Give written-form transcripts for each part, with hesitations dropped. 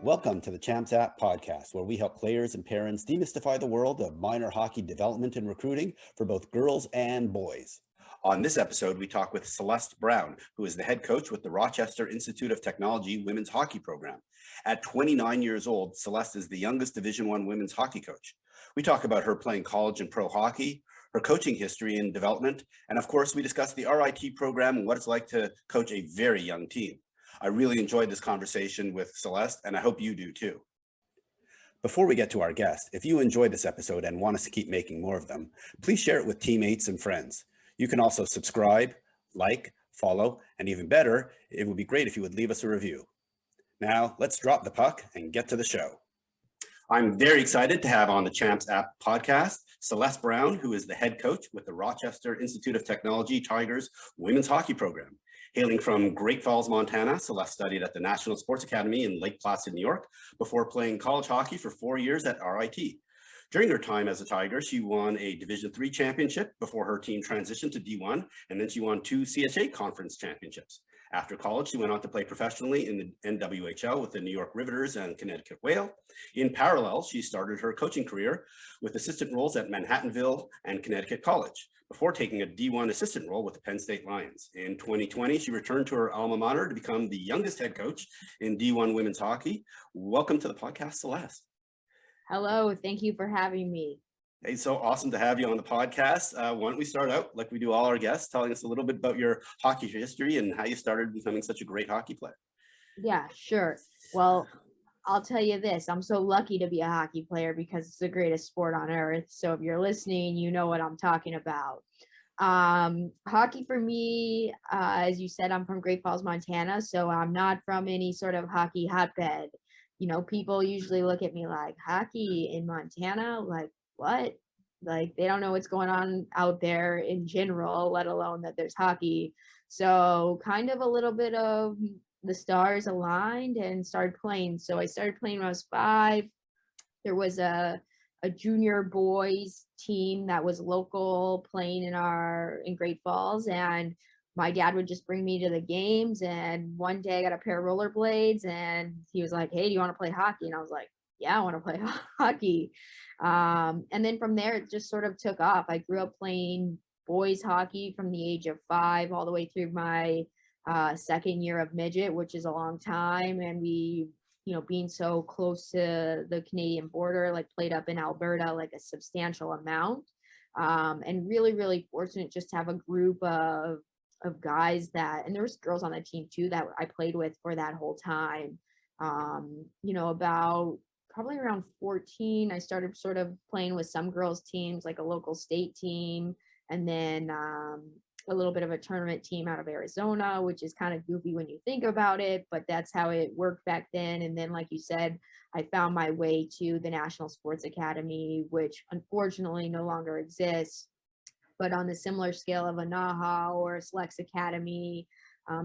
Welcome to the Champs App podcast, where we help players and parents demystify the world of minor hockey development and recruiting for both girls and boys. On this episode, we talk with Celeste Brown, who is the head coach with the Rochester Institute of Technology women's hockey program. At 29 years old, Celeste is the youngest Division I women's hockey coach. We talk about her playing college and pro hockey, her coaching history and development, and of course, we discuss the RIT program and what it's like to coach a very young team. I really enjoyed this conversation with Celeste, and I hope you do too. Before we get to our guest, if you enjoyed this episode and want us to keep making more of them, please share it with teammates and friends. You can also subscribe, like, follow, and even better, it would be great if you would leave us a review. Now, let's drop the puck and get to the show. I'm very excited to have on the Champs App podcast, Celeste Brown, who is the head coach with the Rochester Institute of Technology Tigers women's hockey program. Hailing from Great Falls, Montana, Celeste studied at the National Sports Academy in Lake Placid, New York, before playing college hockey for 4 years at RIT. During her time as a Tiger, she won a Division III championship before her team transitioned to D1, and then she won 2 CHA conference championships. After college, she went on to play professionally in the NWHL with the New York Riveters and Connecticut Whale. In parallel, she started her coaching career with assistant roles at Manhattanville and Connecticut College, before taking a D1 assistant role with the Penn State Lions. In 2020, she returned to her alma mater to become the youngest head coach in D1 women's hockey. Welcome to the podcast, Celeste. Hello, thank you for having me. Hey, so awesome to have you on the podcast. Why don't we start out, like we do all our guests, telling us a little bit about your hockey history and how you started becoming such a great hockey player. Yeah, sure. Well, I'll tell you this, I'm so lucky to be a hockey player because it's the greatest sport on earth. So if you're listening, you know what I'm talking about. Hockey for me, as you said, I'm from Great Falls, Montana, so I'm not from any sort of hockey hotbed. You know, people usually look at me like, hockey in Montana? Like, what? Like, they don't know what's going on out there in general, let alone that there's hockey. So kind of a little bit of the stars aligned and started playing. So I started playing when I was 5. There was a junior boys team that was local playing in Great Falls, and my dad would just bring me to the games. And one day I got a pair of rollerblades and he was like, hey, do you want to play hockey? And I was like, yeah, I want to play hockey. And then from there, it just sort of took off. I grew up playing boys hockey from the age of 5 all the way through my second year of midget, which is a long time. And we, you know, being so close to the Canadian border, like played up in Alberta, like a substantial amount. And really, really fortunate just to have a group of guys and there was girls on the team too that I played with for that whole time. You know, about probably around 14, I started sort of playing with some girls teams, like a local state team, and then a little bit of a tournament team out of Arizona, which is kind of goofy when you think about it, but that's how it worked back then. And then, like you said, I found my way to the National Sports Academy, which unfortunately no longer exists, but on the similar scale of a NAHA or a Celeste Academy,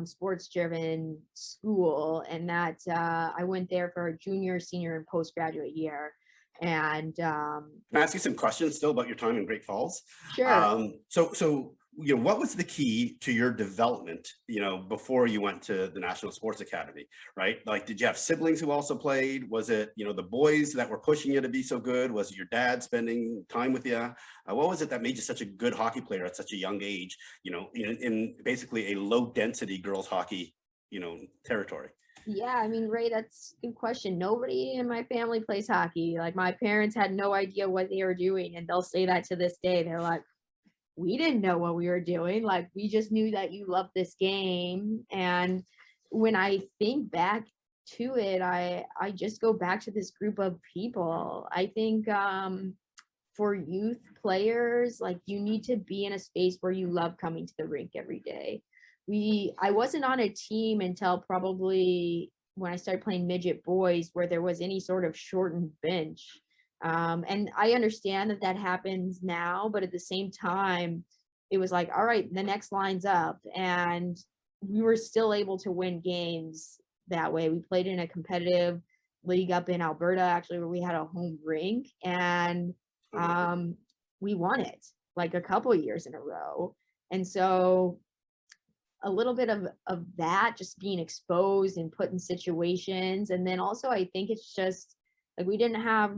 sports-driven school. And that I went there for a junior, senior, and postgraduate year. And Can I ask you some questions still about your time in Great Falls? Sure. So you know, what was the key to your development, you know, before you went to the National Sports Academy, right? Like, did you have siblings who also played? Was it, you know, the boys that were pushing you to be so good? Was it your dad spending time with you? What was it that made you such a good hockey player at such a young age, you know, in basically a low density girls hockey, you know, territory? Yeah, I mean, Ray, that's a good question. Nobody in my family plays hockey. Like, my parents had no idea what they were doing, and they'll say that to this day. They're like, we didn't know what we were doing. Like, we just knew that you loved this game. And when I think back to it, I just go back to this group of people. I think for youth players, like, you need to be in a space where you love coming to the rink every day. I wasn't on a team until probably when I started playing midget boys where there was any sort of shortened bench. And I understand that happens now, but at the same time, it was like, all right, the next line's up. And we were still able to win games that way. We played in a competitive league up in Alberta, actually, where we had a home rink, and we won it like a couple of years in a row. And so a little bit of that, just being exposed and put in situations. And then also I think it's just like we didn't have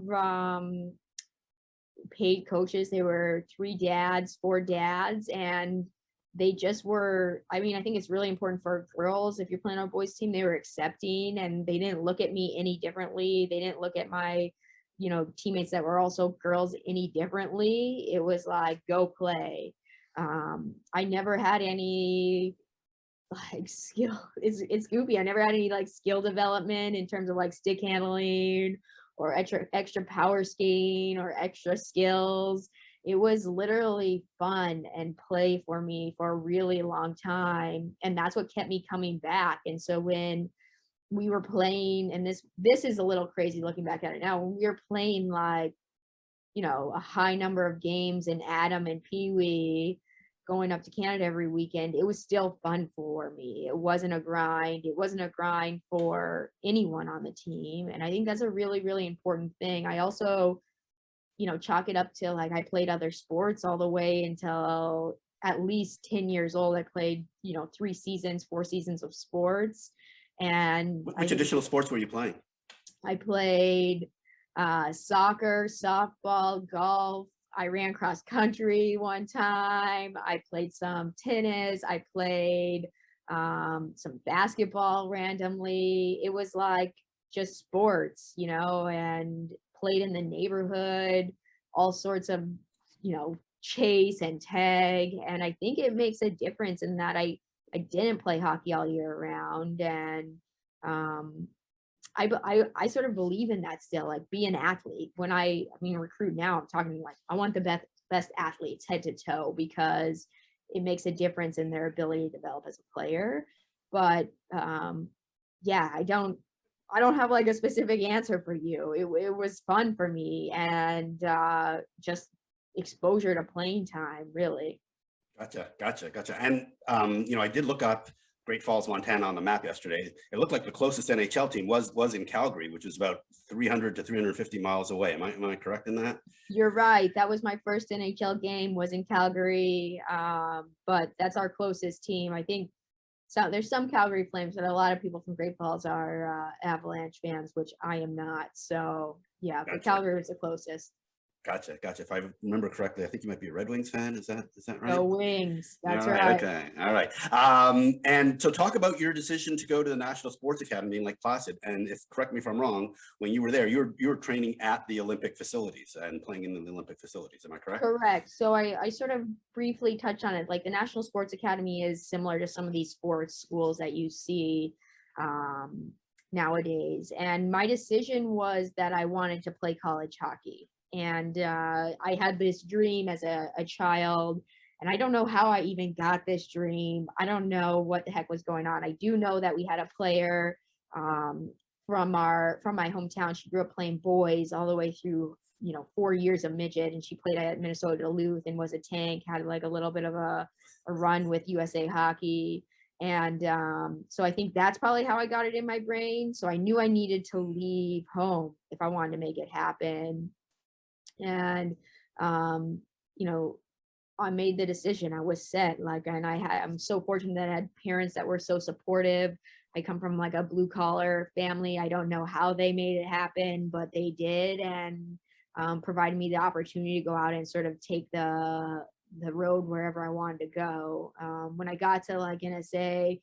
paid coaches. They were 4 dads, and they just were, I mean, I think it's really important for girls. If you're playing on a boys team, they were accepting, and they didn't look at me any differently. They didn't look at my, teammates that were also girls any differently. It was like, go play. I never had any like skill. It's goofy. I never had any like skill development in terms of like stick handling or extra power skating or extra skills. It was literally fun and play for me for a really long time, and that's what kept me coming back. And so when we were playing, and this is a little crazy looking back at it now, when we were playing like, a high number of games in Adam and Pee Wee, going up to Canada every weekend, it was still fun for me. It wasn't a grind. It wasn't a grind for anyone on the team. And I think that's a really, really important thing. I also, chalk it up to like I played other sports all the way until at least 10 years old. I played, 4 seasons of sports. And Which additional sports were you playing? I played soccer, softball, golf. I ran cross country one time. I played some tennis. I played some basketball randomly. It was like just sports, and played in the neighborhood, all sorts of, chase and tag. And I think it makes a difference in that I didn't play hockey all year round. And I sort of believe in that still, like be an athlete. When I mean recruit now, I'm talking like I want the best athletes head to toe, because it makes a difference in their ability to develop as a player. But yeah, I don't have like a specific answer for you. It was fun for me, and just exposure to playing time, really. Gotcha. And I did look up Great Falls, Montana on the map yesterday. It looked like the closest NHL team was in Calgary, which is about 300 to 350 miles away. Am I correct in that? You're right. That was my first NHL game, was in Calgary. But that's our closest team. I think so. There's some Calgary Flames, but a lot of people from Great Falls are Avalanche fans, which I am not. So yeah, but Calgary is the closest. Gotcha. If I remember correctly, I think you might be a Red Wings fan. Is that right? The Wings. That's right. Okay. All right. And so talk about your decision to go to the National Sports Academy in Lake Placid. And correct me if I'm wrong, when you were there, you were training at the Olympic facilities and playing in the Olympic facilities. Am I correct? Correct. So I sort of briefly touched on it. Like the National Sports Academy is similar to some of these sports schools that you see nowadays. And my decision was that I wanted to play college hockey. And I had this dream as a child, and I don't know how I even got this dream. I don't know what the heck was going on. I do know that we had a player from my hometown. She grew up playing boys all the way through, 4 years of midget, and she played at Minnesota Duluth and was a tank, had like a little bit of a run with USA Hockey. And so I think that's probably how I got it in my brain. So I knew I needed to leave home if I wanted to make it happen. And I made the decision. I was set. Like, and I'm so fortunate that I had parents that were so supportive. I come from like a blue collar family. I don't know how they made it happen, but they did, and provided me the opportunity to go out and sort of take the road wherever I wanted to go. When I got to like NSA,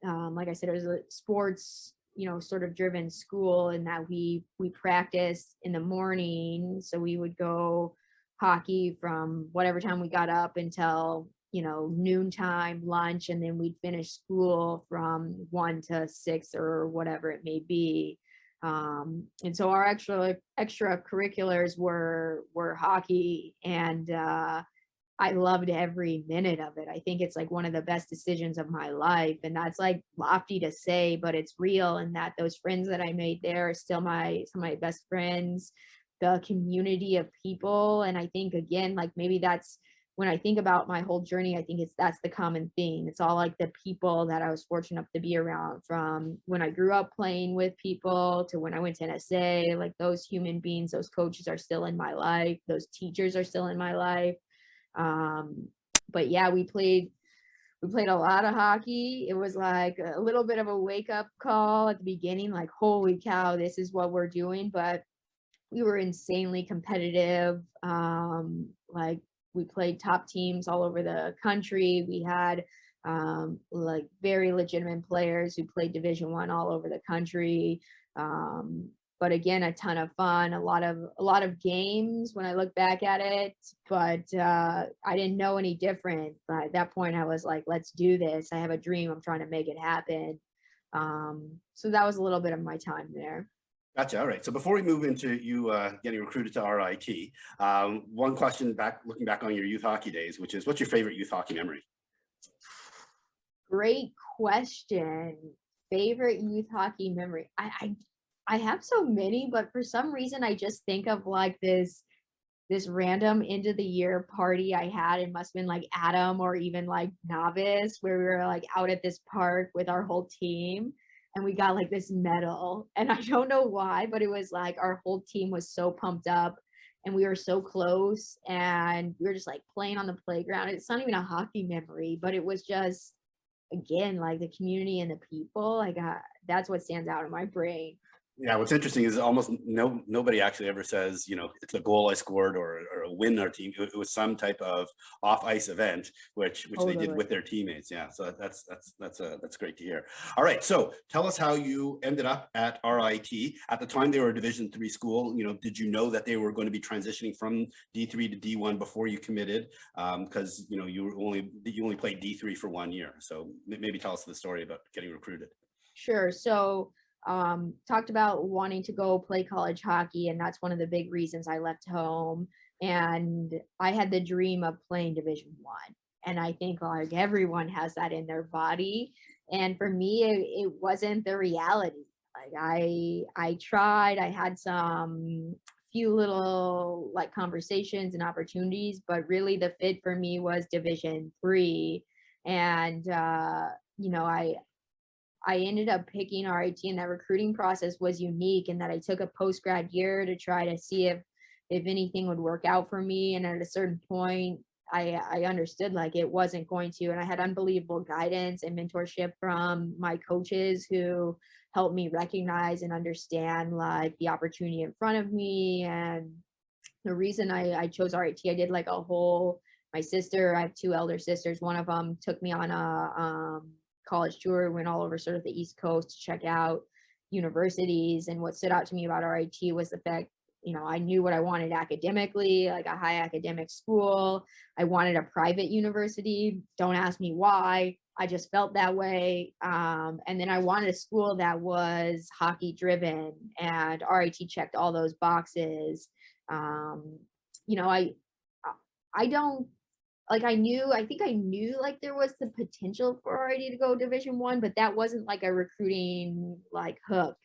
like I said, it was a sports sort of driven school, in that we practiced in the morning. So we would go hockey from whatever time we got up until, noontime, lunch, and then we'd finish school from 1 to 6 or whatever it may be. And so our extracurriculars were hockey, and I loved every minute of it. I think it's like one of the best decisions of my life. And that's like lofty to say, but it's real. And that those friends that I made there are still some of my best friends, the community of people. And I think, again, like maybe that's when I think about my whole journey, I think that's the common thing. It's all like the people that I was fortunate enough to be around, from when I grew up playing with people to when I went to NSA. Like those human beings, those coaches are still in my life. Those teachers are still in my life. But yeah, we played We played a lot of hockey. It was like a little bit of a wake up call at the beginning, like, holy cow, this is what we're doing. But we were insanely competitive. Like we played top teams all over the country. We had like very legitimate players who played Division 1 all over the country. But again, a ton of fun, a lot of games when I look back at it. But I didn't know any different. But at that point, I was like, let's do this. I have a dream. I'm trying to make it happen. So that was a little bit of my time there. Gotcha. All right. So before we move into you getting recruited to RIT, one question looking back on your youth hockey days, which is, what's your favorite youth hockey memory? Great question. Favorite youth hockey memory. I have so many, but for some reason I just think of like this random end of the year party I had. It must have been like Adam or even like Novice, where we were like out at this park with our whole team and we got like this medal. And I don't know why, but it was like our whole team was so pumped up and we were so close and we were just like playing on the playground. It's not even a hockey memory, but it was just, again, like the community and the people. Like that's what stands out in my brain. Yeah, what's interesting is almost nobody actually ever says, it's a goal I scored or a win our team. It was some type of off ice event, which they did with their teammates. Yeah, so that's great to hear. All right, so tell us how you ended up at RIT. At the time they were a Division 3 school. Did you know that they were going to be transitioning from D3 to D1 before you committed? Because you only played D3 for 1 year. So maybe tell us the story about getting recruited. Sure. So talked about wanting to go play college hockey, and that's one of the big reasons I left home. And I had the dream of playing Division 1, and I think like everyone has that in their body. And for me, it wasn't the reality. Like I tried. I had some few little like conversations and opportunities, but really the fit for me was Division 3. And I ended up picking RIT, and that recruiting process was unique in that I took a post-grad year to try to see if anything would work out for me. And at a certain point, I understood like it wasn't going to. And I had unbelievable guidance and mentorship from my coaches who helped me recognize and understand like the opportunity in front of me. And the reason I chose RIT, I did like my sister, I have 2 elder sisters. One of them took me on a college tour, went all over sort of the East Coast to check out universities. And what stood out to me about RIT was the fact, I knew what I wanted academically, like a high academic school. I wanted a private university. Don't ask me why. I just felt that way. And then I wanted a school that was hockey driven, and RIT checked all those boxes. I don't like I think I knew like there was the potential for RIT to go Division 1, but that wasn't like a recruiting like hook.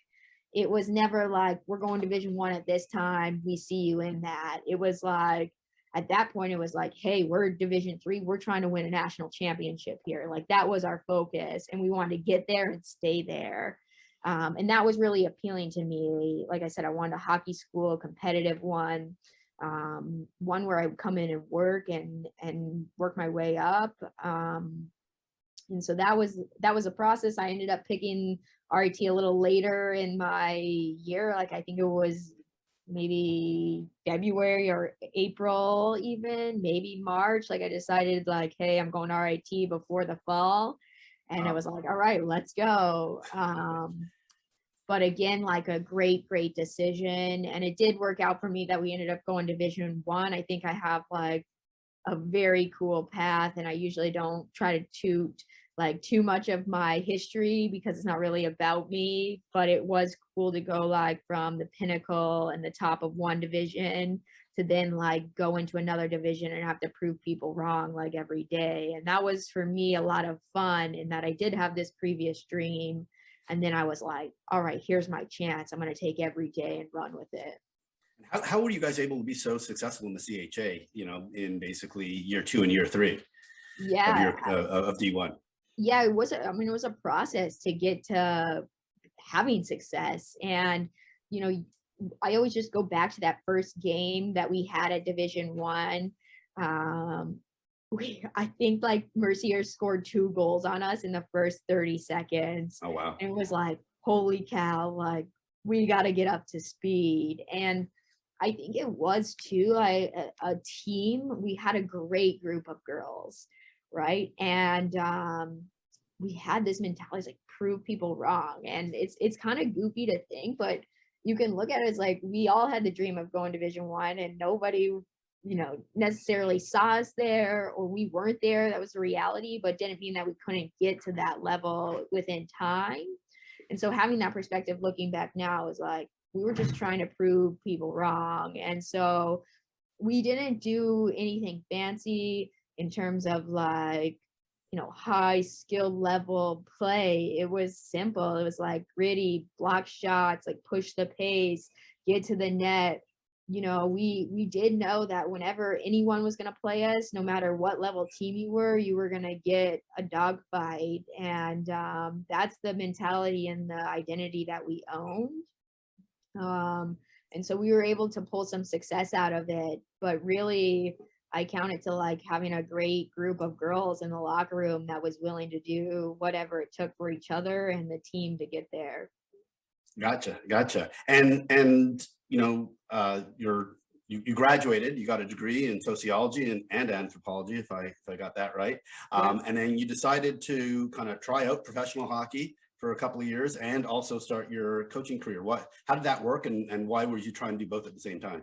It was never like, we're going Division 1 at this time, we see you in that. It was like, at that point, it was like, hey, we're Division 3, we're trying to win a national championship here. Like that was our focus, and we wanted to get there and stay there. And that was really appealing to me. Like I said, I wanted a hockey school, a competitive one. One where I would come in and work and work my way up. And so that was a process. I ended up picking RIT a little later in my year. Like I think it was maybe February or April, even maybe March. Like I decided like, hey, I'm going to RIT before the fall. And I was like, all right, let's go. But again, like a great decision. And it did work out for me that we ended up going Division 1. I think I have like a very cool path, and I usually don't try to toot like too much of my history because it's not really about me, but it was cool to go like from the pinnacle and the top of one division to then like go into another division and have to prove people wrong like every day. And that was for me a lot of fun, in that I did have this previous dream. And then I was like, all right, here's my chance. I'm going to take every day and run with it. How were you guys able to be so successful in the CHA, in basically year 2 and year 3 of D1? Yeah, it was a process to get to having success. And, I always just go back to that first game that we had at Division 1. I think like Mercier scored 2 goals on us in the first 30 seconds. Oh, wow. And it was like, holy cow, like we got to get up to speed. And I think it was too a team. We had a great group of girls, right? And we had this mentality like prove people wrong. And it's kind of goofy to think, but you can look at it as like we all had the dream of going Division 1, and nobody necessarily saw us there, or we weren't there. That was the reality, but didn't mean that we couldn't get to that level within time. And so having that perspective looking back now is like, we were just trying to prove people wrong. And so we didn't do anything fancy in terms of like, high skill level play. It was simple. It was like gritty, block shots, like push the pace, get to the net. We did know that whenever anyone was going to play us, no matter what level team you were going to get a dogfight. And that's the mentality and the identity that we owned. And so we were able to pull some success out of it. But really, I count it to like having a great group of girls in the locker room that was willing to do whatever it took for each other and the team to get there. Gotcha. And you graduated, you got a degree in sociology and anthropology, if I got that right. And then you decided to kind of try out professional hockey for a couple of years and also start your coaching career. How did that work, and why were you trying to do both at the same time?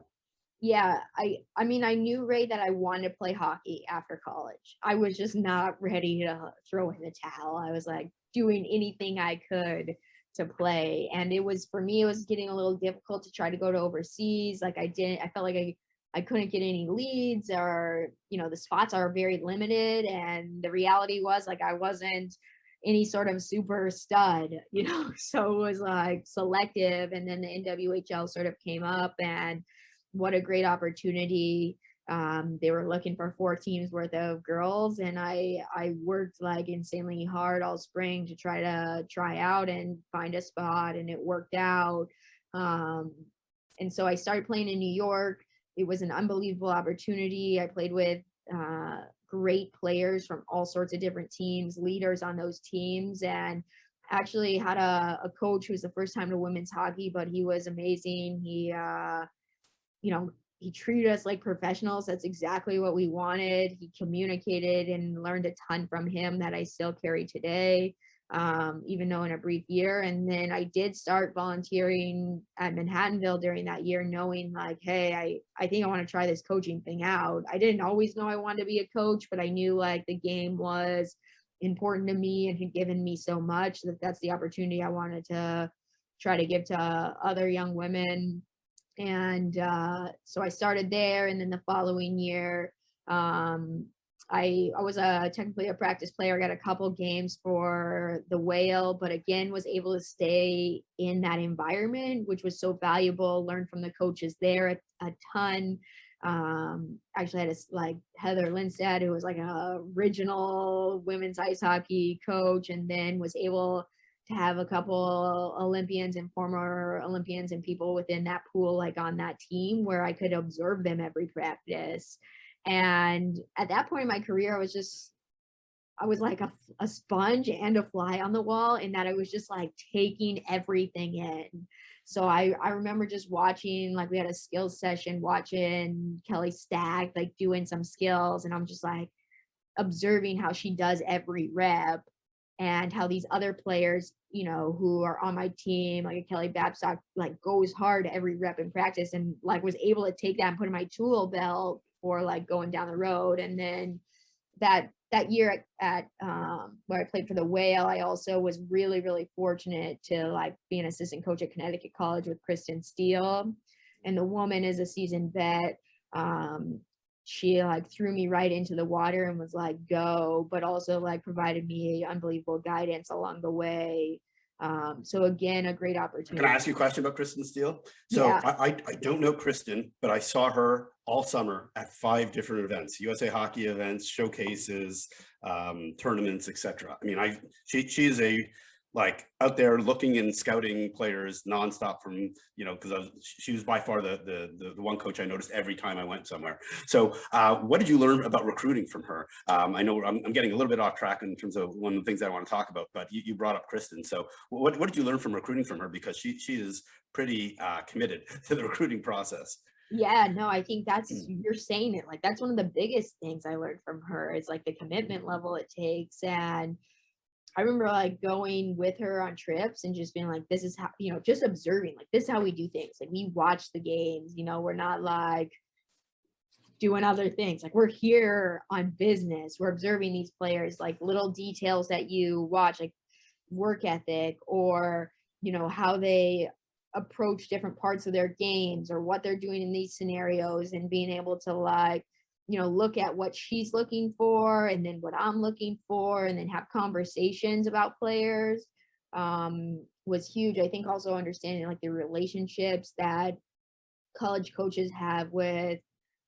Yeah, I mean, I knew, Ray, that I wanted to play hockey after college. I was just not ready to throw in the towel. I was like doing anything I could to play. And for me, it was getting a little difficult to try to go to overseas. Like I felt like I couldn't get any leads, or, the spots are very limited. And the reality was like, I wasn't any sort of super stud, so it was like selective. And then the NWHL sort of came up, and what a great opportunity. They were looking for 4 teams worth of girls, and I worked like insanely hard all spring to try out and find a spot, and it worked out. And so I started playing in New York. It was an unbelievable opportunity. I played with great players from all sorts of different teams, leaders on those teams, and actually had a coach who was the first time to women's hockey, but he was amazing. He treated us like professionals. That's exactly what we wanted. He communicated, and learned a ton from him that I still carry today, even though in a brief year. And then I did start volunteering at Manhattanville during that year, knowing like, hey, I think I want to try this coaching thing out. I didn't always know I wanted to be a coach, but I knew like the game was important to me and had given me so much that's the opportunity I wanted to try to give to other young women. And so I started there, and then the following year, I was technically a practice player. I got a couple games for the Whale, but again, was able to stay in that environment, which was so valuable. Learned from the coaches there a ton. Actually had like Heather Lindstedt, who was like a original women's ice hockey coach, and then was able to have a couple Olympians and former Olympians and people within that pool, like on that team, where I could observe them every practice. And at that point in my career, I was like a sponge and a fly on the wall, in that I was just like taking everything in. So I remember just watching, like we had a skills session, watching Kelly Stack, like doing some skills. And I'm just like observing how she does every rep, and how these other players, who are on my team, like a Kelly Babstock, like goes hard every rep in practice, and like was able to take that and put in my tool belt for like going down the road. And then that year at where I played for the Whale, I also was really, really fortunate to like be an assistant coach at Connecticut College with Kristen Steele. And the woman is a seasoned vet. She like threw me right into the water and was like, go, but also like provided me unbelievable guidance along the way. So again, a great opportunity. Can I ask you a question about Kristen Steele? So yeah. I don't know Kristen, but I saw her all summer at 5 different events, USA Hockey events, showcases, tournaments, etc. I mean, she is a like out there looking and scouting players nonstop from, because she was by far the one coach I noticed every time I went somewhere. So what did you learn about recruiting from her? I know I'm getting a little bit off track in terms of one of the things I want to talk about, but you brought up Kristen. So what did you learn from recruiting from her? Because she is pretty committed to the recruiting process. Yeah, no, I think you're saying it, like that's one of the biggest things I learned from her is like the commitment level it takes. And I remember like going with her on trips and just being like, this is how, just observing, like this is how we do things. Like we watch the games, we're not like doing other things. Like we're here on business. We're observing these players, like little details that you watch, like work ethic or, how they approach different parts of their games or what they're doing in these scenarios, and being able to like, look at what she's looking for and then what I'm looking for, and then have conversations about players was huge. I think also understanding like the relationships that college coaches have with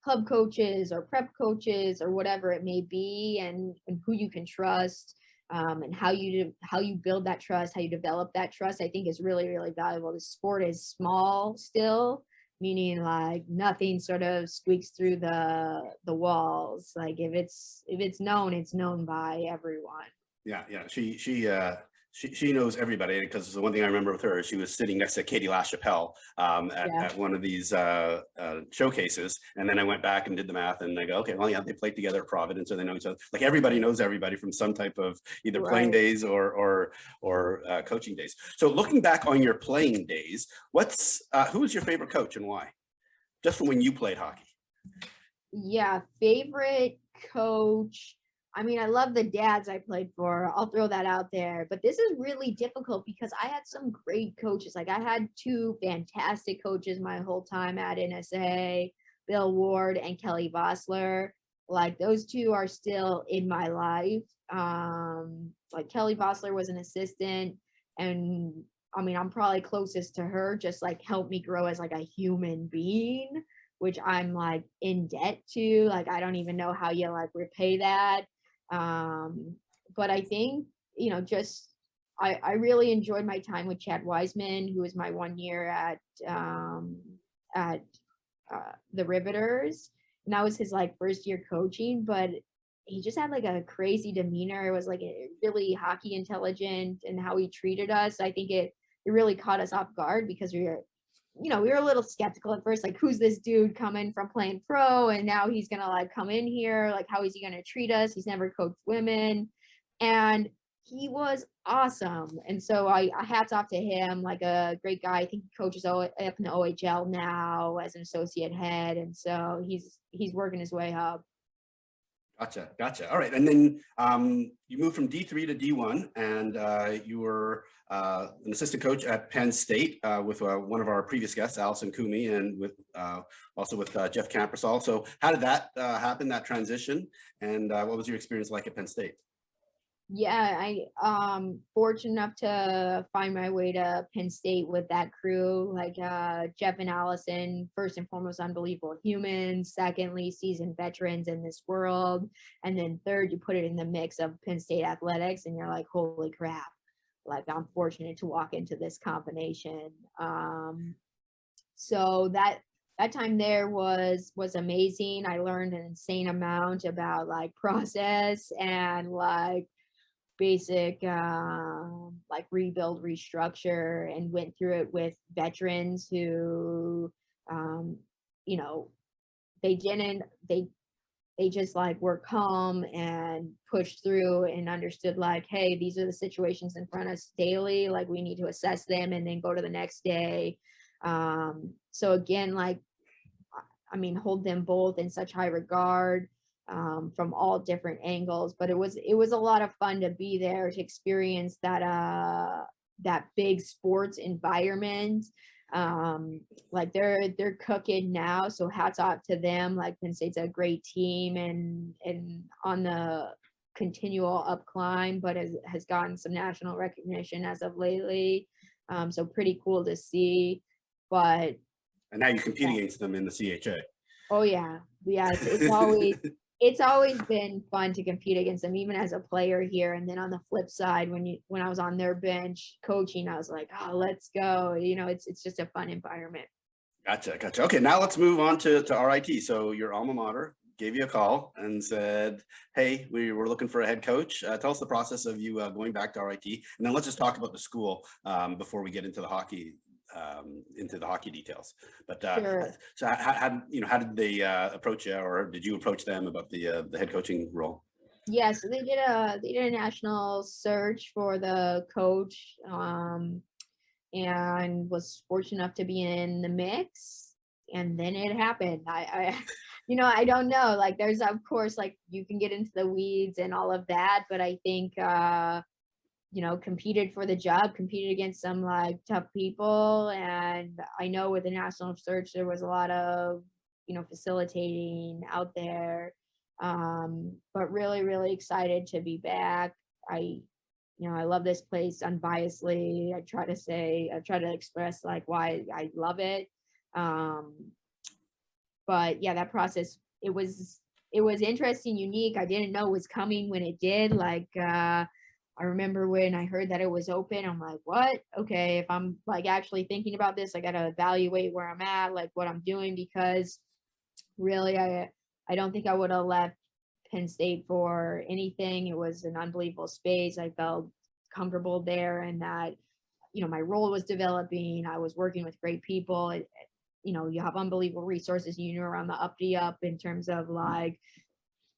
club coaches or prep coaches or whatever it may be, and who you can trust, and how you build that trust, how you develop that trust, I think is really, really valuable. The sport is small still, meaning like nothing sort of squeaks through the walls. Like if it's known, it's known by everyone. Yeah, she knows everybody, because the one thing I remember with her is she was sitting next to Katie LaChapelle at one of these showcases, and then I went back and did the math, and I go, okay, well, yeah, they played together at Providence, so they know each other. Like everybody knows everybody from some type of either playing days or coaching days. So looking back on your playing days, who was your favorite coach and why? Just from when you played hockey. Yeah, favorite coach. I mean, I love the dads I played for. I'll throw that out there. But this is really difficult because I had some great coaches. Like I had two fantastic coaches my whole time at NSA, Bill Ward and Kelly Vossler. Like those two are still in my life. Like Kelly Vossler was an assistant, and I mean, I'm probably closest to her, just like helped me grow as like a human being, which I'm like in debt to. Like I don't even know how you like repay that. But I think, just I really enjoyed my time with Chad Wiseman, who was my 1 year at the Riveters, and that was his like first year coaching. But he just had like a crazy demeanor. It was like really hockey intelligent, and how he treated us, I think it really caught us off guard, because we were a little skeptical at first, like who's this dude coming from playing pro and now he's gonna like come in here, like how is he gonna treat us? He's never coached women. And he was awesome. And so I hats off to him, like a great guy. I think he coaches up in the OHL now as an associate head, and so he's working his way up. Gotcha. All right. And then you moved from D3 to D1, and you were an assistant coach at Penn State with one of our previous guests, Allison Coomey, and also with Jeff Campersall. So how did that happen, that transition? And what was your experience like at Penn State? Yeah, I fortunate enough to find my way to Penn State with that crew, like Jeff and Allison, first and foremost, unbelievable humans, secondly, seasoned veterans in this world, and then third, you put it in the mix of Penn State athletics and you're like, holy crap, like I'm fortunate to walk into this combination. So that time there was amazing. I learned an insane amount about like process and like basic like rebuild, restructure, and went through it with veterans who they just like were calm and pushed through and understood like, hey, these are the situations in front of us daily, like we need to assess them and then go to the next day. So again, like I mean, hold them both in such high regard. From all different angles, but it was a lot of fun to be there, to experience that big sports environment. Like they're cooking now, so hats off to them. Like Penn State's a great team and on the continual up climb, but has gotten some national recognition as of lately. So pretty cool to see. But and now you compete against them in the CHA. Oh yeah, it's always it's always been fun to compete against them, even as a player here. And then on the flip side, when I was on their bench coaching, I was like, oh, let's go. It's just a fun environment. Gotcha. Okay, now let's move on to RIT. So your alma mater gave you a call and said, hey, we were looking for a head coach. Tell us the process of you going back to RIT. And then let's just talk about the school before we get into the hockey details. But Sure. so how did they approach you, or did you approach them about the head coaching role? Yeah, so they did a national search for the coach, and was fortunate enough to be in the mix. And then it happened. I don't know. Like, there's, of course, like, you can get into the weeds and all of that, but I think competed for the job, competed against some like tough people. And I know with the national search, there was a lot of, facilitating out there. But really, really excited to be back. I love this place unbiasedly. I try to express like why I love it. But yeah, that process, it was interesting, unique. I didn't know it was coming when it did. Like, I remember when I heard that it was open, I'm like, what? Okay, if I'm like actually thinking about this, I got to evaluate where I'm at, like what I'm doing, because really, I don't think I would have left Penn State for anything. It was an unbelievable space. I felt comfortable there, and that, my role was developing. I was working with great people. You have unbelievable resources, around the up in terms of like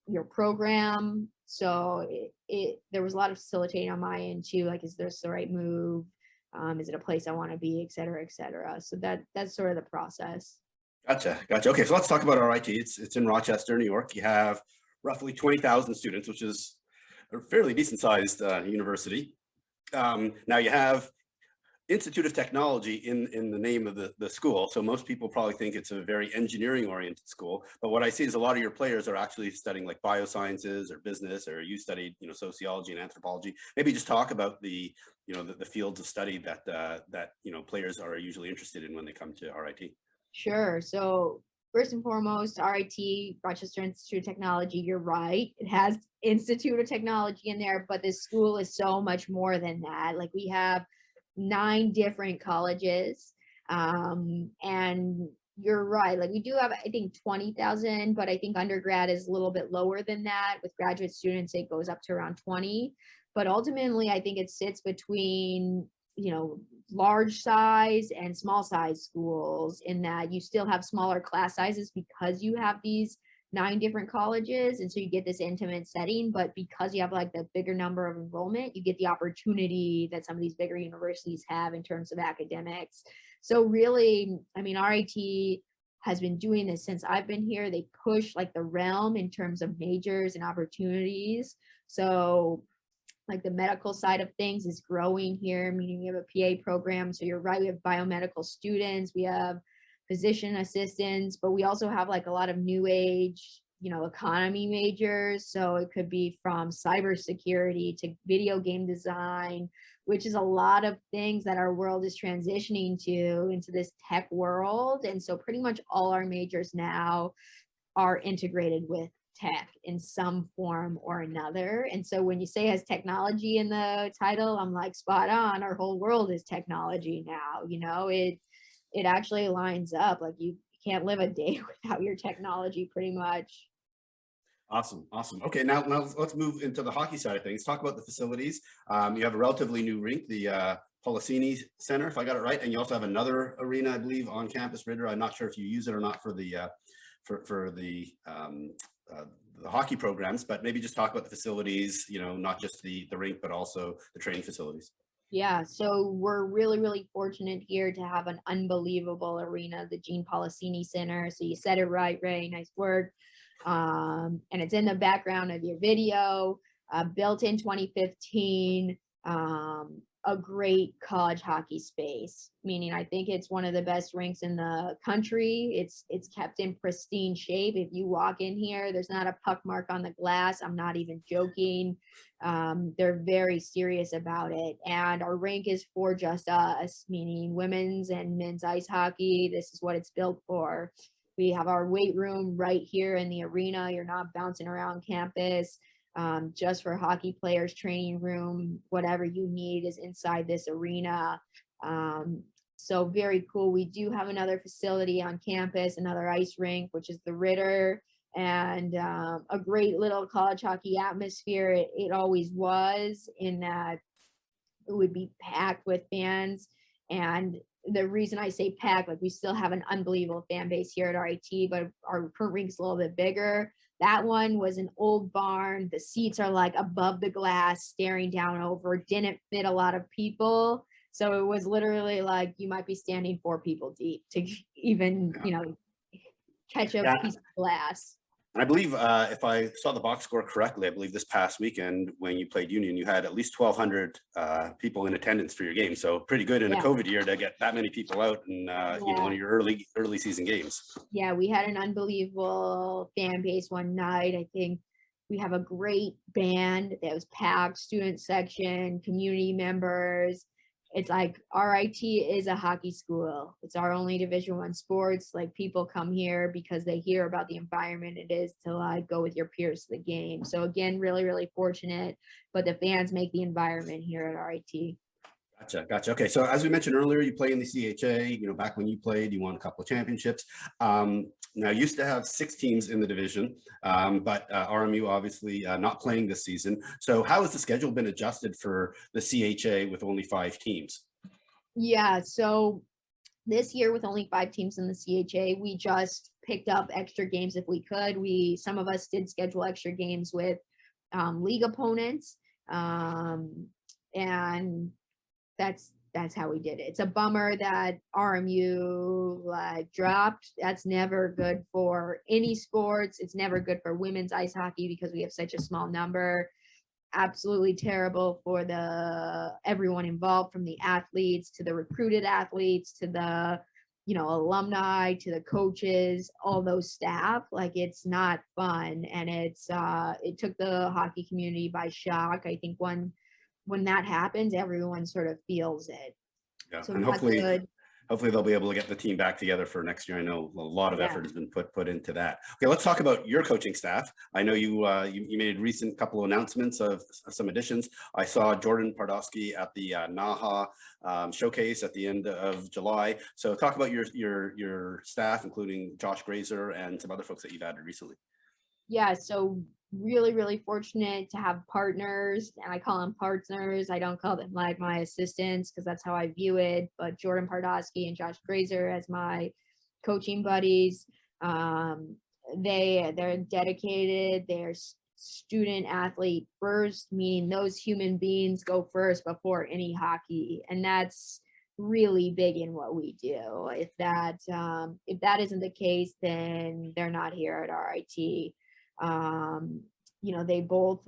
your program. So there was a lot of facilitating on my end too. Like, is this the right move? Is it a place I want to be, et cetera, et cetera. So that's sort of the process. Gotcha. Okay, so let's talk about RIT. It's in Rochester, New York. You have roughly 20,000 students, which is a fairly decent sized university. Now you have Institute of Technology in the name of the school. So most people probably think it's a very engineering oriented school. But what I see is a lot of your players are actually studying like biosciences or business, or you studied, sociology and anthropology. Maybe just talk about the fields of study that players are usually interested in when they come to RIT. Sure. So first and foremost, RIT, Rochester Institute of Technology, you're right. It has Institute of Technology in there, but this school is so much more than that. Like, we have 9 different colleges. And you're right. Like, we do have, I think, 20,000, but I think undergrad is a little bit lower than that. With graduate students, it goes up to around 20. But ultimately, I think it sits between, large size and small size schools, in that you still have smaller class sizes because you have these 9 different colleges. And so you get this intimate setting, but because you have like the bigger number of enrollment, you get the opportunity that some of these bigger universities have in terms of academics. So really, I mean, RIT has been doing this since I've been here. They push like the realm in terms of majors and opportunities. So like the medical side of things is growing here, meaning we have a PA program. So you're right, we have biomedical students, we have physician assistants, but we also have like a lot of new age, economy majors. So it could be from cybersecurity to video game design, which is a lot of things that our world is transitioning to into this tech world. And so pretty much all our majors now are integrated with tech in some form or another. And so when you say has technology in the title, I'm like, spot on. Our whole world is technology now. It actually lines up. Like, you can't live a day without your technology, pretty much. Awesome. Okay, now let's move into the hockey side of things. Talk about the facilities. You have a relatively new rink, the Policini Center, if I got it right, and you also have another arena, I believe, on campus, Ritter. I'm not sure if you use it or not for the hockey programs, but maybe just talk about the facilities, not just the rink, but also the training facilities. Yeah, so we're really, really fortunate here to have an unbelievable arena, the Gene Policini Center. So you said it right, Ray. Nice work. And it's in the background of your video. Built in 2015. A great college hockey space, meaning I think it's one of the best rinks in the country. It's kept in pristine shape. If you walk in here, there's not a puck mark on the glass. I'm not even joking. They're very serious about it. And our rink is for just us, meaning women's and men's ice hockey. This is what it's built for. We have our weight room right here in the arena. You're not bouncing around campus. Just for hockey players, training room, whatever you need is inside this arena. So very cool. We do have another facility on campus, another ice rink, which is the Ritter, and a great little college hockey atmosphere. It always was, in that it would be packed with fans. And the reason I say packed, like, we still have an unbelievable fan base here at RIT, but our current rink's a little bit bigger. That one was an old barn. The seats are like above the glass, staring down over, didn't fit a lot of people. So it was literally like you might be standing 4 people deep to even, catch a piece of glass. And I believe, if I saw the box score correctly, I believe this past weekend when you played Union, you had at least 1,200 people in attendance for your game. So pretty good in a COVID year to get that many people out in one of your early season games. Yeah, we had an unbelievable fan base one night. I think we have a great band that was packed, student section, community members. It's like RIT is a hockey school. It's our only Division I sports. Like, people come here because they hear about the environment it is to like go with your peers to the game. So again, really, really fortunate, but the fans make the environment here at RIT. Gotcha. Okay, so as we mentioned earlier, you play in the CHA. Back when you played, you won a couple of championships. Now, used to have 6 teams in the division, but RMU obviously not playing this season. So how has the schedule been adjusted for the CHA with only 5 teams? Yeah, so this year with only 5 teams in the CHA, we just picked up extra games if we could. Some of us did schedule extra games with league opponents, and that's how we did it. It's a bummer that RMU dropped. That's never good for any sports. It's never good for women's ice hockey because we have such a small number. Absolutely terrible for everyone involved, from the athletes to the recruited athletes to the alumni to the coaches, all those staff. Like, it's not fun, and it took the hockey community by shock. I think when that happens, everyone sort of feels it. Yeah, so and hopefully they'll be able to get the team back together for next year. I know a lot of effort has been put into that. Okay, let's talk about your coaching staff. I know you made a recent couple of announcements of some additions. I saw Jordan Pardowski at the NAHA showcase at the end of July. So talk about your staff, including Josh Grazer and some other folks that you've added recently. Yeah, so really, really fortunate to have partners, and I call them partners. I don't call them like my assistants because that's how I view it. But Jordan Pardowski and Josh Grazer as my coaching buddies. They're dedicated. They're student athlete first, meaning those human beings go first before any hockey, and that's really big in what we do. If that isn't the case, then they're not here at RIT. They both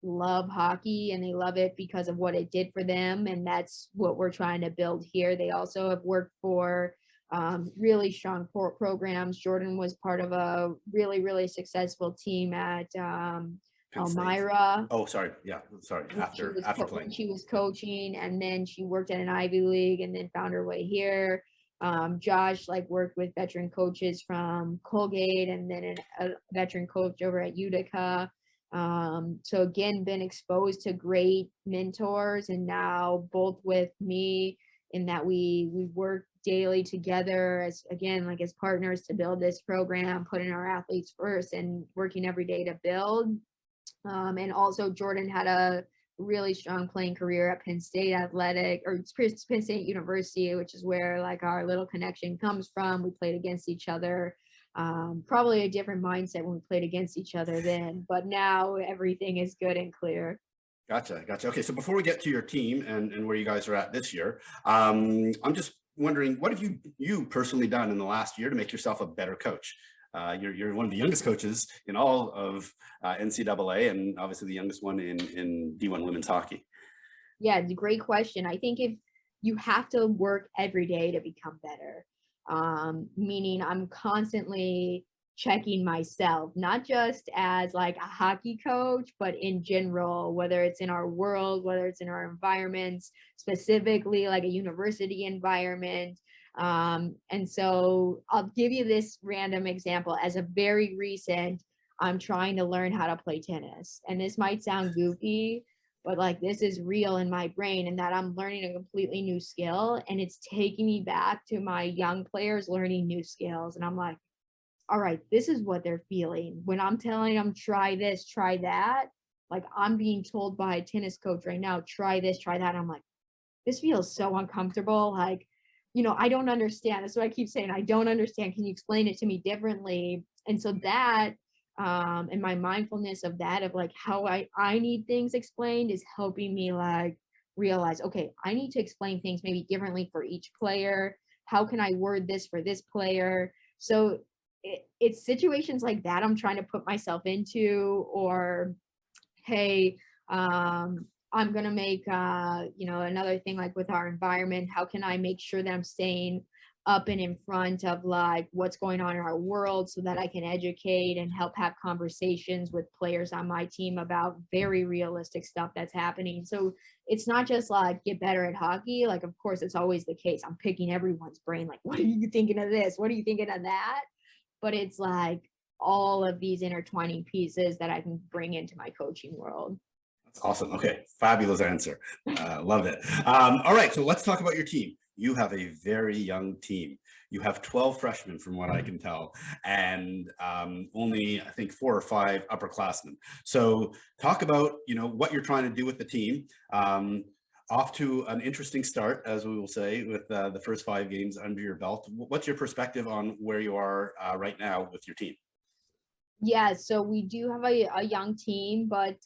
love hockey, and they love it because of what it did for them, and that's what we're trying to build here. They also have worked for really strong programs. Jordan was part of a really, really successful team at Elmira. Oh, sorry. Yeah, sorry. After playing, she was coaching, and then she worked at an Ivy League, and then found her way here. Josh worked with veteran coaches from Colgate, and then a veteran coach over at Utica. So again, been exposed to great mentors, and now both with me, in that we work daily together as partners to build this program, putting our athletes first and working every day to build. And also Jordan had a really strong playing career at Penn State Penn State University, which is where our little connection comes from. We played against each other. Probably a different mindset when we played against each other then, but now everything is good and clear. Gotcha. Okay, so before we get to your team and where you guys are at this year, I'm just wondering, what have you personally done in the last year to make yourself a better coach? You're one of the youngest coaches in all of NCAA, and obviously the youngest one in D1 women's hockey. Yeah, it's a great question. I think if you have to work every day to become better, meaning I'm constantly checking myself, not just as a hockey coach, but in general, whether it's in our world, whether it's in our environments, specifically a university environment. And so I'll give you this random example. As a very recent, I'm trying to learn how to play tennis. And this might sound goofy, but like this is real in my brain, and that I'm learning a completely new skill. And it's taking me back to my young players learning new skills. And I'm like, all right, this is what they're feeling. When I'm telling them, try this, try that, like I'm being told by a tennis coach right now, try this, try that. I'm like, this feels so uncomfortable. Like, I don't understand. That's what I keep saying. I don't understand. Can you explain it to me differently? And so that, and my mindfulness of that, of like how I need things explained, is helping me like realize, okay, I need to explain things maybe differently for each player. How can I word this for this player? So it's situations like that I'm trying to put myself into. Or hey, I'm gonna make another thing, like with our environment, how can I make sure that I'm staying up and in front of like what's going on in our world, so that I can educate and help have conversations with players on my team about very realistic stuff that's happening. So it's not just like get better at hockey. Like, of course, it's always the case. I'm picking everyone's brain, like, what are you thinking of this? What are you thinking of that? But it's like all of these intertwining pieces that I can bring into my coaching world. That's awesome. Okay, fabulous answer. Love it. All right, so let's talk about your team. You have a very young team. You have 12 freshmen, from what I can tell, and only, I think, 4 or 5 upperclassmen. So talk about, what you're trying to do with the team. Off to an interesting start, as we will say, with the first 5 games under your belt. What's your perspective on where you are right now with your team? Yeah, so we do have a young team, but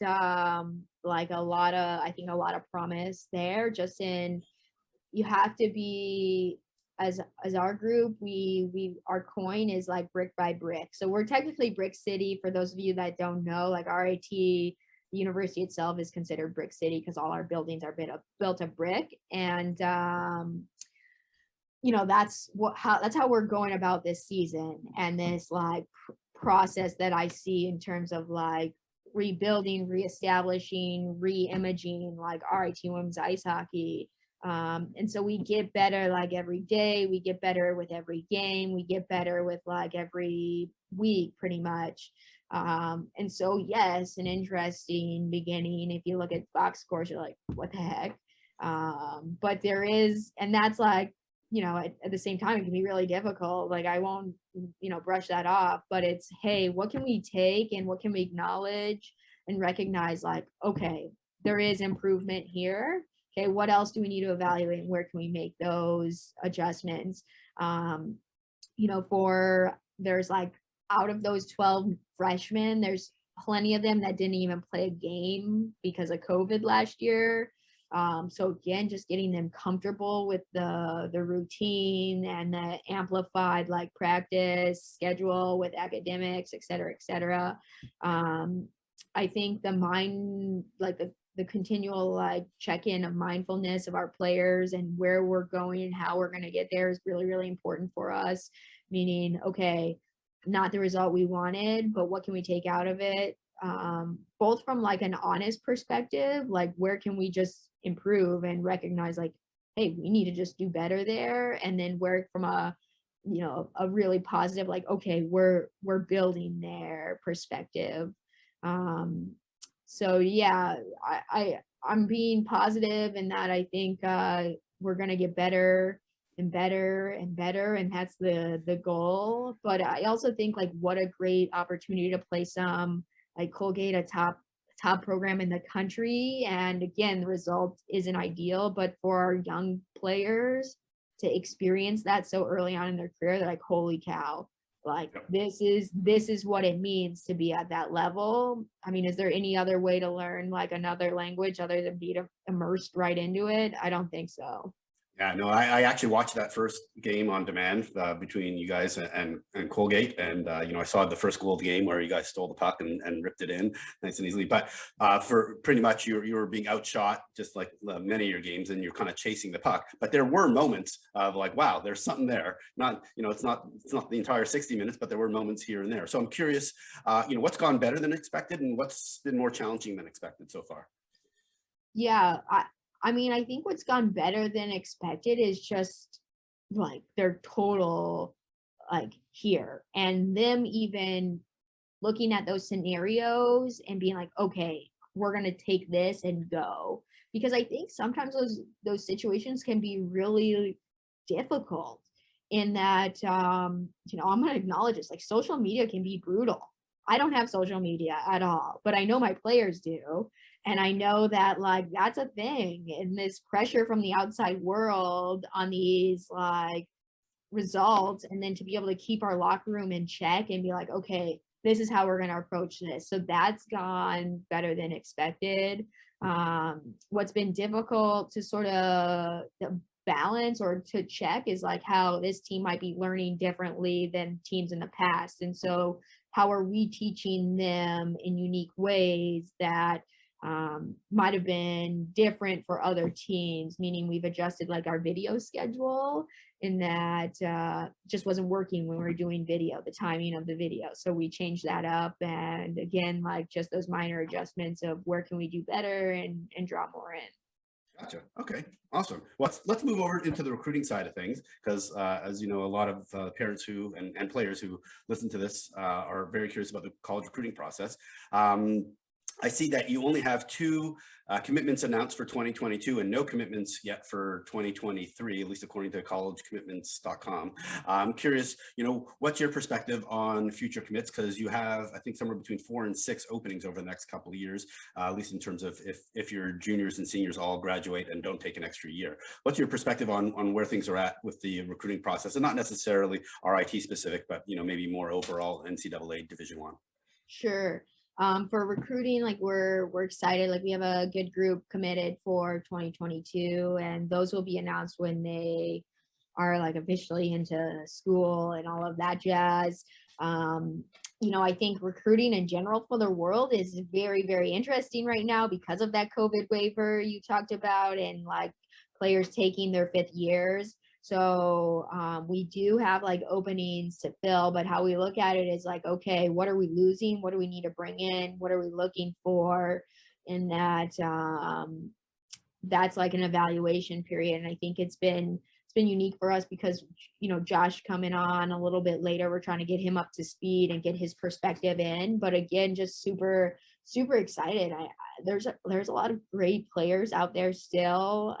like I think a lot of promise there. Just in, you have to be, as our group, our coin is like brick by brick. So we're technically Brick City. For those of you that don't know, like RIT, the university itself is considered Brick City because all our buildings are built of brick. And that's how we're going about this season, and this like process that I see in terms of like rebuilding, reestablishing, re-imaging like RIT women's ice hockey. And so we get better like every day, we get better with every game, we get better with like every week pretty much. And so yes, an interesting beginning. If you look at box scores, you're like, what the heck? But there is, and that's like, at the same time, it can be really difficult. Like I won't, brush that off, but it's, hey, what can we take and what can we acknowledge and recognize, like, okay, there is improvement here. Okay, what else do we need to evaluate and where can we make those adjustments? There's like, out of those 12 freshmen, there's plenty of them that didn't even play a game because of COVID last year. So again, just getting them comfortable with the routine and the amplified like practice schedule with academics, et cetera, et cetera. I think the continual like check-in of mindfulness of our players and where we're going and how we're going to get there is really, really important for us. Meaning, okay, not the result we wanted, but what can we take out of it? Both from like an honest perspective, like where can we just improve and recognize like, hey, we need to just do better there, and then where from a really positive, like, okay, we're building their perspective. So yeah, I'm being positive in that. I think we're gonna get better and better and better, and that's the goal. But I also think like what a great opportunity to play some like Colgate, a top program in the country. And again, the result isn't ideal, but for our young players to experience that so early on in their career, they're like, holy cow, like this is what it means to be at that level. I mean, is there any other way to learn like another language other than be immersed right into it? I don't think so. Yeah, no, I actually watched that first game on demand between you guys and Colgate, and I saw the first goal of the game where you guys stole the puck and ripped it in nice and easily. But for pretty much you were being outshot just like many of your games, and you're kind of chasing the puck. But there were moments of like, wow, there's something there. Not it's not the entire 60 minutes, but there were moments here and there. So I'm curious, what's gone better than expected, and what's been more challenging than expected so far? Yeah, I mean, I think what's gone better than expected is just like their total like here, and them even looking at those scenarios and being like, okay, we're going to take this and go. Because I think sometimes those situations can be really difficult in that, I'm going to acknowledge this, like social media can be brutal. I don't have social media at all, but I know my players do. And I know that like that's a thing, and this pressure from the outside world on these like results, and then to be able to keep our locker room in check and be like, okay, this is how we're going to approach this. So that's gone better than expected. What's been difficult to sort of balance or to check is like how this team might be learning differently than teams in the past. And so how are we teaching them in unique ways that might have been different for other teams, meaning we've adjusted like our video schedule in that just wasn't working when we were doing video, the timing of the video. So we changed that up. And again, like just those minor adjustments of where can we do better and draw more in. Gotcha. Okay. Awesome. Well, let's move over into the recruiting side of things, because as you know, a lot of parents who and players who listen to this are very curious about the college recruiting process. I see that you only have 2 commitments announced for 2022 and no commitments yet for 2023, at least according to collegecommitments.com. I'm curious, what's your perspective on future commits? Because you have, I think, somewhere between 4 and 6 openings over the next couple of years, at least in terms of if your juniors and seniors all graduate and don't take an extra year. What's your perspective on where things are at with the recruiting process, and not necessarily RIT specific, but maybe more overall NCAA Division I? Sure. For recruiting, like we're excited. Like we have a good group committed for 2022, and those will be announced when they are like officially into school and all of that jazz. I think recruiting in general for the world is very, very interesting right now because of that COVID waiver you talked about, and like players taking their 5th years. So we do have like openings to fill, but how we look at it is like, okay, what are we losing? What do we need to bring in? What are we looking for? And that's like an evaluation period. And I think it's been unique for us because, Josh coming on a little bit later, we're trying to get him up to speed and get his perspective in. But again, just super, super excited. There's a lot of great players out there still.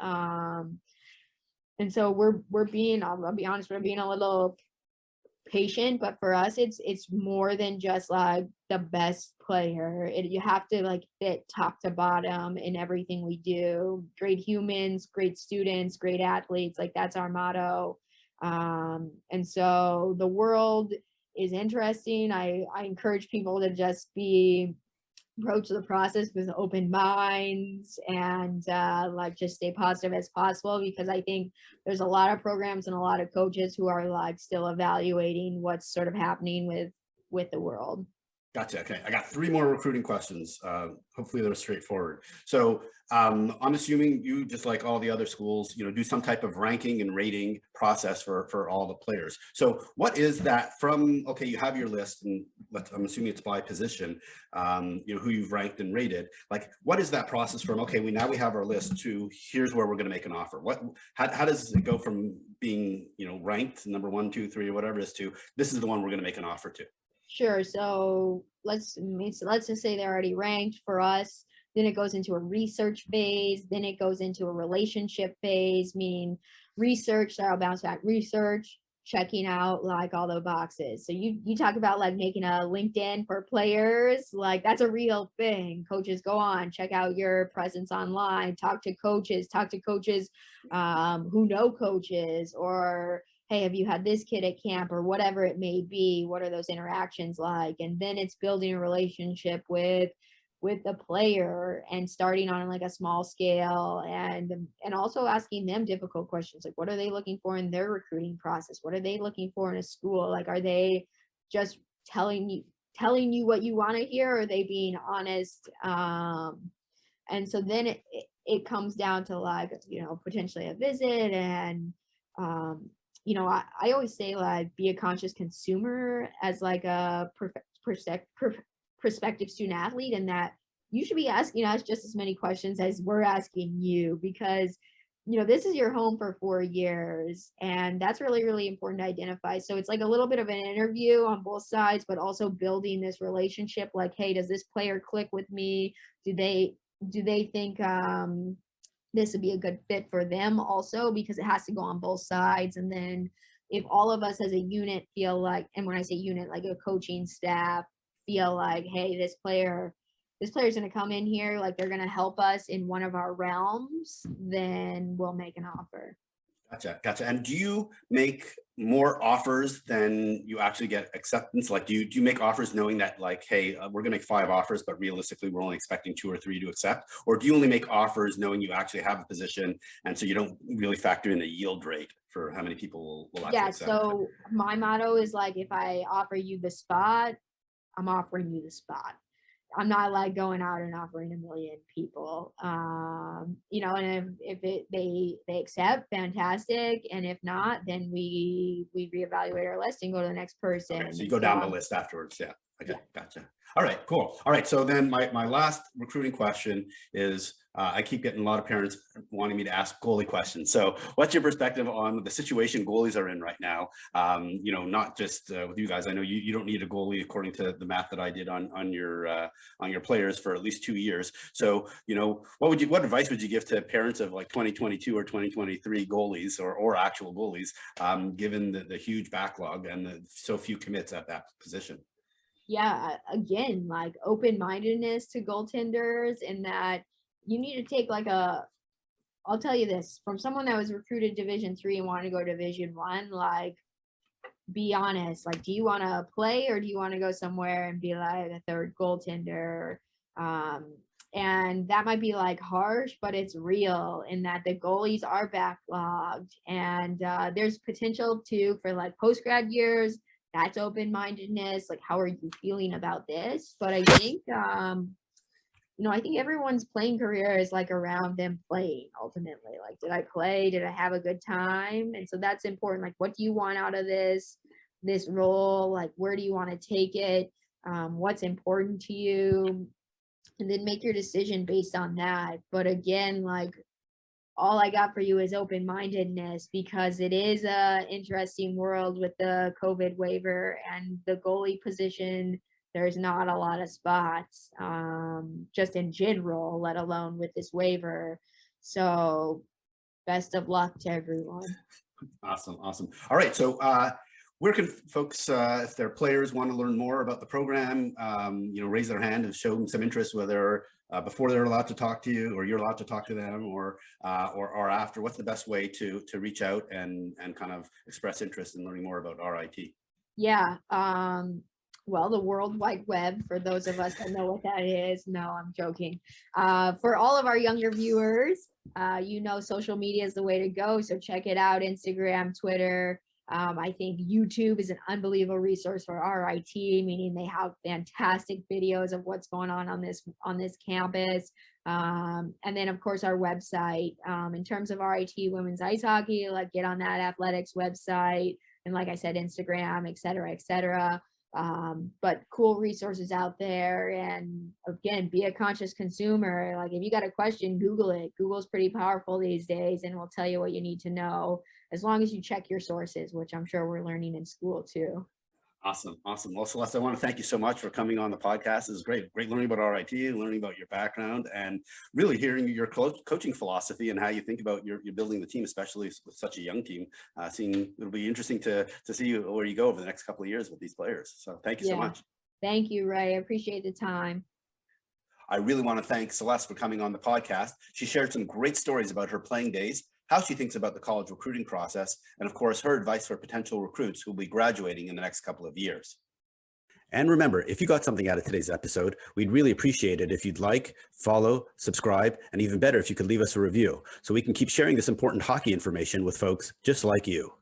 And so we're being, I'll be honest, we're being a little patient, but for us, it's more than just like the best player. You have to like fit top to bottom in everything we do. Great humans, great students, great athletes. Like that's our motto. And so the world is interesting. I encourage people to just approach the process with open minds and like just stay positive as possible, because I think there's a lot of programs and a lot of coaches who are like still evaluating what's sort of happening with the world. Gotcha. Okay. I got 3 more recruiting questions. Hopefully they're straightforward. So I'm assuming you, just like all the other schools, do some type of ranking and rating process for all the players. So what is that from, okay, you have your list, and I'm assuming it's by position, who you've ranked and rated. Like, what is that process from, okay, now we have our list, to here's where we're going to make an offer? How does it go from being, ranked number 1, 2, 3, or whatever it is, to this is the one we're going to make an offer to? Sure. So let's just say they're already ranked for us. Then it goes into a research phase. Then it goes into a relationship phase, meaning research, so I'll bounce back, research, checking out like all the boxes. So you talk about like making a LinkedIn for players, like that's a real thing. Coaches, go on, check out your presence online, talk to coaches who know coaches, or hey, have you had this kid at camp, or whatever it may be? What are those interactions like? And then it's building a relationship with the player and starting on like a small scale, and also asking them difficult questions, like what are they looking for in their recruiting process? What are they looking for in a school? Like, are they just telling you what you want to hear, or are they being honest? And so then it comes down to like, potentially a visit. And I always say like be a conscious consumer as like a prospective student athlete, and that you should be asking us just as many questions as we're asking you, because this is your home for 4 years, and that's really, really important to identify. So it's like a little bit of an interview on both sides, but also building this relationship. Like, hey, does this player click with me? Do they think this would be a good fit for them also, because it has to go on both sides. And then if all of us as a unit feel like, and when I say unit, like a coaching staff, feel like, hey, this player's going to come in here, like they're going to help us in one of our realms, then we'll make an offer. Gotcha. And do you make more offers than you actually get acceptance? Like, do you make offers knowing that, like, hey, we're gonna make 5 offers, but realistically we're only expecting 2 or 3 to accept? Or do you only make offers knowing you actually have a position, and so you don't really factor in the yield rate for how many people will actually accept? So my motto is like, if I offer you the spot, I'm offering you the spot. I'm not like going out and offering a million people, and if they accept, fantastic. And if not, then we reevaluate our list and go to the next person. Okay, so you go down the list afterwards. Yeah. Okay. Yeah. Gotcha. All right, cool. All right. So then my last recruiting question is, I keep getting a lot of parents wanting me to ask goalie questions. So what's your perspective on the situation goalies are in right now? Not just with you guys. I know you don't need a goalie according to the math that I did on your players for at least 2 years. So, what advice would you give to parents of like 2022 or 2023 goalies or actual goalies, given the huge backlog and the so few commits at that position? Yeah, again, like open-mindedness to goaltenders, in that you need to take I'll tell you this, from someone that was recruited Division 3 and wanted to go Division 1, like, be honest, like, do you want to play, or do you want to go somewhere and be like a third goaltender? And that might be like harsh, but it's real, in that the goalies are backlogged, and there's potential too for like post-grad years. That's open-mindedness. Like, how are you feeling about this? But I think, I think everyone's playing career is like around them playing ultimately. Like, did I play? Did I have a good time? And so that's important. Like, what do you want out of this role? Like, where do you want to take it? What's important to you? And then make your decision based on that. But again, like, all I got for you is open-mindedness, because it is a interesting world with the COVID waiver and the goalie position. There's not a lot of spots, just in general, let alone with this waiver. So best of luck to everyone. Awesome. All right. So where can folks, if their players want to learn more about the program, raise their hand and show them some interest, whether before they're allowed to talk to you, or you're allowed to talk to them, or after? What's the best way to reach out and kind of express interest in learning more about RIT? Yeah. Well, the World Wide Web, for those of us that know what that is. No, I'm joking. For all of our younger viewers, social media is the way to go. So check it out: Instagram, Twitter. I think YouTube is an unbelievable resource for RIT, meaning they have fantastic videos of what's going on this campus. And then of course our website, in terms of RIT women's ice hockey, like, get on that athletics website, and like I said, Instagram, et cetera. But cool resources out there. And again, be a conscious consumer. Like, if you got a question, Google it. Google's pretty powerful these days, and will tell you what you need to know, as long as you check your sources, which I'm sure we're learning in school too. Awesome. Well, Celeste, I want to thank you so much for coming on the podcast. This is great learning about RIT, learning about your background, and really hearing your coaching philosophy and how you think about your building the team, especially with such a young team. It'll be interesting to see where you go over the next couple of years with these players. So thank you so much. Thank you, Ray. I appreciate the time. I really want to thank Celeste for coming on the podcast. She shared some great stories about her playing days, how she thinks about the college recruiting process, and of course, her advice for potential recruits who will be graduating in the next couple of years. And remember, if you got something out of today's episode, we'd really appreciate it if you'd like, follow, subscribe, and even better, if you could leave us a review, so we can keep sharing this important hockey information with folks just like you.